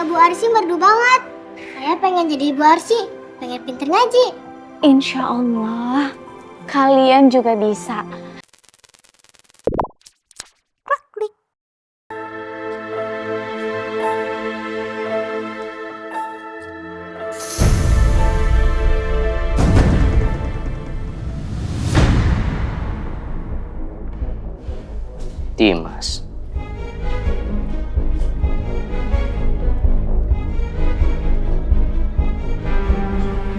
Bu Arsy merdu banget. Saya pengen jadi Ibu Arsy, pengen pinter ngaji. Insya Allah, kalian juga bisa. Klik. Dimas.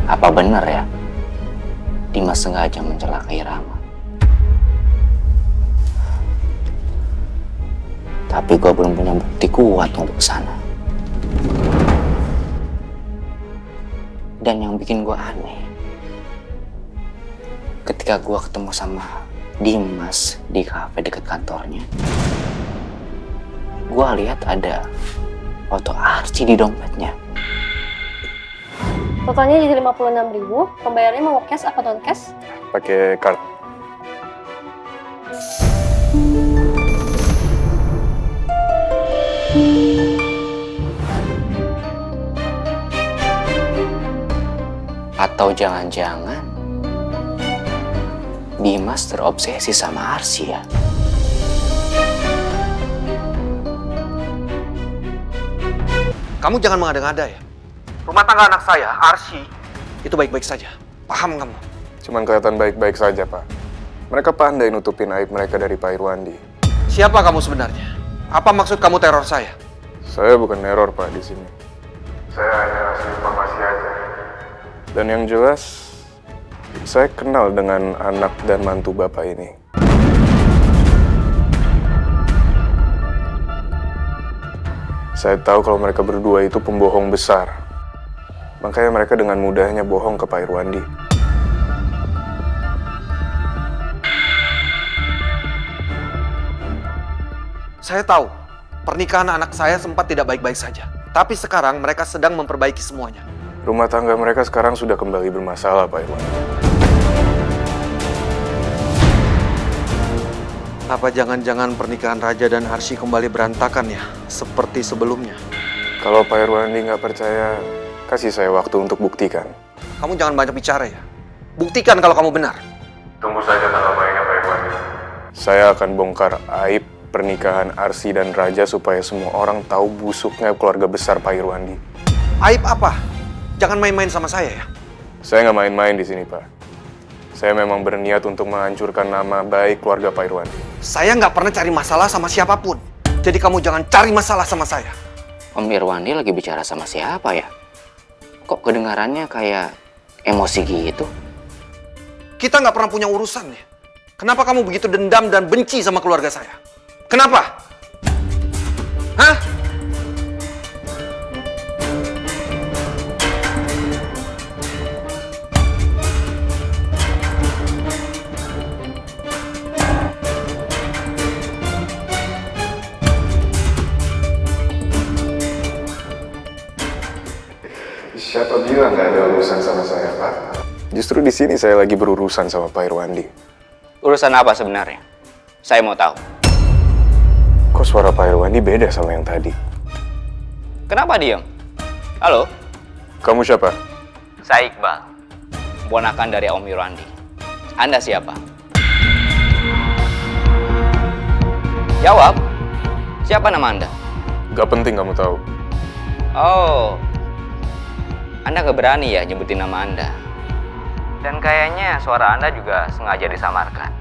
Apa benar ya? Dimas sengaja mencelakai Rama. Tapi gue belum punya bukti kuat untuk kesana. Dan yang bikin gue aneh, ketika gue ketemu sama Dimas di kafe dekat kantornya, gue lihat ada foto Arsy di dompetnya. Totalnya jadi 56.000, pembayarannya mau cash apa non cash? Pakai card. Atau jangan-jangan Dimas terobsesi sama Arsy ya? Kamu jangan mengada-ngada ya. Rumah tangga anak saya, Arsy, itu baik-baik saja. Paham kamu? Cuman kelihatan baik-baik saja, Pak. Mereka pandai nutupin aib mereka dari Pak Irwandi. Siapa kamu sebenarnya? Apa maksud kamu teror saya? Saya bukan neror, Pak, di sini. Saya hanya ngasih informasi aja. Dan yang jelas, saya kenal dengan anak dan mantu Bapak ini. Saya tahu kalau mereka berdua itu pembohong besar. Makanya mereka dengan mudahnya bohong ke Pak Irwandi. Saya tahu, pernikahan anak saya sempat tidak baik-baik saja. Tapi sekarang mereka sedang memperbaiki semuanya. Rumah tangga mereka sekarang sudah kembali bermasalah, Pak Irwandi. Apa jangan-jangan pernikahan Raja dan Arsy kembali berantakan ya, seperti sebelumnya? Kalau Pak Irwandi nggak percaya, kasih saya waktu untuk buktikan. Kamu jangan banyak bicara ya. Buktikan kalau kamu benar. Tunggu saja tanggal mainnya, Pak Irwandi. Saya akan bongkar aib pernikahan Arsy dan Raja supaya semua orang tahu busuknya keluarga besar Pak Irwandi. Aib apa? Jangan main-main sama saya ya. Saya nggak main-main di sini, Pak. Saya memang berniat untuk menghancurkan nama baik keluarga Pak Irwandi. Saya nggak pernah cari masalah sama siapapun. Jadi kamu jangan cari masalah sama saya. Om Irwandi lagi bicara sama siapa ya? Kok kedengarannya kayak emosi gitu? Kita nggak pernah punya urusan ya. Kenapa kamu begitu dendam dan benci sama keluarga saya? Kenapa? Hah? Siapa bilang nggak ada urusan sama saya, Pak? Justru di sini saya lagi berurusan sama Pak Irwandi. Urusan apa sebenarnya? Saya mau tahu. Kok suara Pak Irwandi beda sama yang tadi? Kenapa diam? Halo? Kamu siapa? Saya Iqbal. Ponakan dari Om Irwandi. Anda siapa? Jawab. Siapa nama Anda? Gak penting kamu tahu. Oh. Anda gak berani ya nyebutin nama Anda. Dan kayaknya suara Anda juga sengaja disamarkan.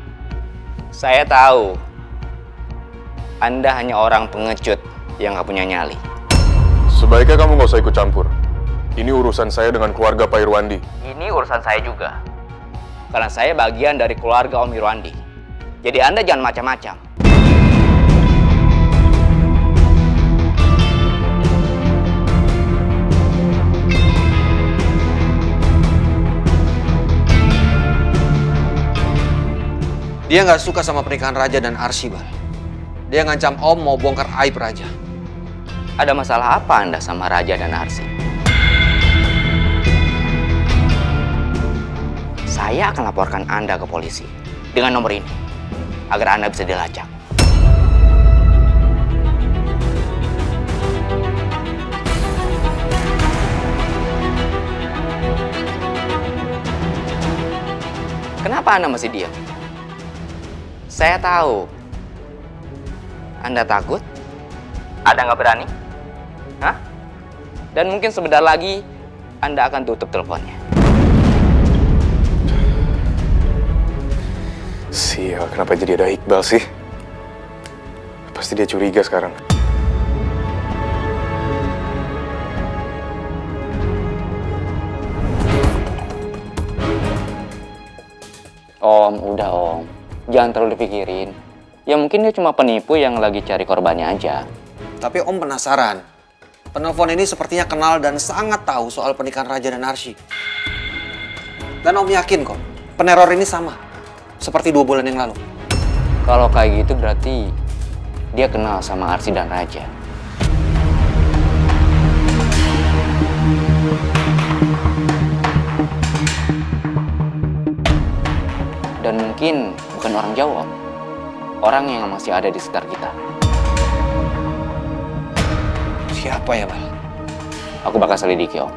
Saya tahu. Anda hanya orang pengecut yang gak punya nyali. Sebaiknya kamu gak usah ikut campur. Ini urusan saya dengan keluarga Pak Irwandi. Ini urusan saya juga. Karena saya bagian dari keluarga Om Irwandi. Jadi Anda jangan macam-macam. Dia nggak suka sama pernikahan Raja dan Arsy, Bal. Dia ngancam Om mau bongkar aib Raja. Ada masalah apa Anda sama Raja dan Arsy? Saya akan laporkan Anda ke polisi dengan nomor ini agar Anda bisa dilacak. Kenapa Anda masih diam? Saya tahu. Anda takut? Anda nggak berani? Hah? Dan mungkin sebentar lagi Anda akan tutup teleponnya. Sial, kenapa jadi ada Iqbal sih? Pasti dia curiga sekarang. Om, udah Om. Jangan terlalu dipikirin. Ya mungkin dia cuma penipu yang lagi cari korbannya aja. Tapi Om penasaran. Penelpon ini sepertinya kenal dan sangat tahu soal pernikahan Raja dan Arsy. Dan Om yakin kok, peneror ini sama. Seperti 2 bulan yang lalu. Kalau kayak gitu berarti dia kenal sama Arsy dan Raja. Dan mungkin bukan orang Jawa, Om. Orang yang masih ada di sekitar kita. Siapa ya, Bal? Aku bakal selidiki, Om.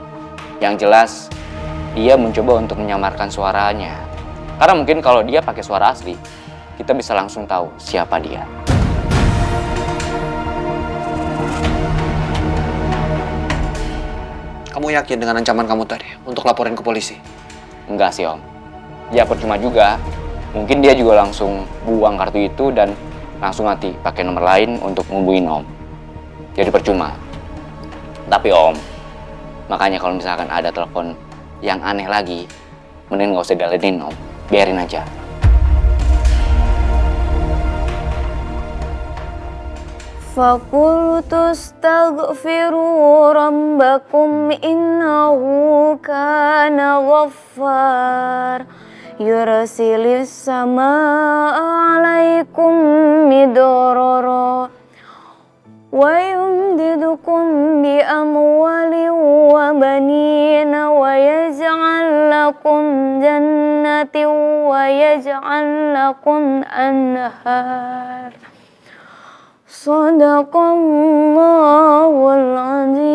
Yang jelas, dia mencoba untuk menyamarkan suaranya. Karena mungkin kalau dia pakai suara asli, kita bisa langsung tahu siapa dia. Kamu yakin dengan ancaman kamu tadi untuk laporin ke polisi? Enggak sih, Om. Ya percuma juga. Mungkin dia juga langsung buang kartu itu dan langsung nanti pakai nomor lain untuk ngubungin Om. Jadi percuma. Tapi Om, makanya kalau misalkan ada telepon yang aneh lagi, mending nggak usah diladenin Om. Biarin aja. فَقُلْتُ اسْتَغْفِرُوا رَبَّكُمْ إِنَّهُ كَانَ غَفَّارًا يُرْسِلِ السَّمَاءَ عَلَيْكُمْ مِدْرَارًا وَيُمْدِدْكُمْ بِأَمْوَالٍ وَبَنِينَ وَيَجْعَلْ لَكُمْ جَنَّاتٍ وَيَجْعَلْ لَكُمْ أَنْهَارًا Sadaqallahul azim.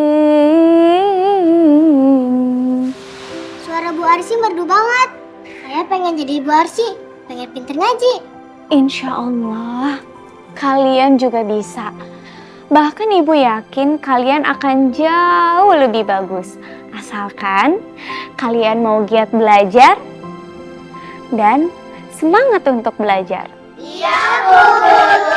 Suara Bu Arsy merdu banget. Saya pengen jadi Ibu Arsy, pengen pinter ngaji. Insya Allah, kalian juga bisa. Bahkan Ibu yakin kalian akan jauh lebih bagus. Asalkan kalian mau giat belajar dan semangat untuk belajar. Iya, Bu.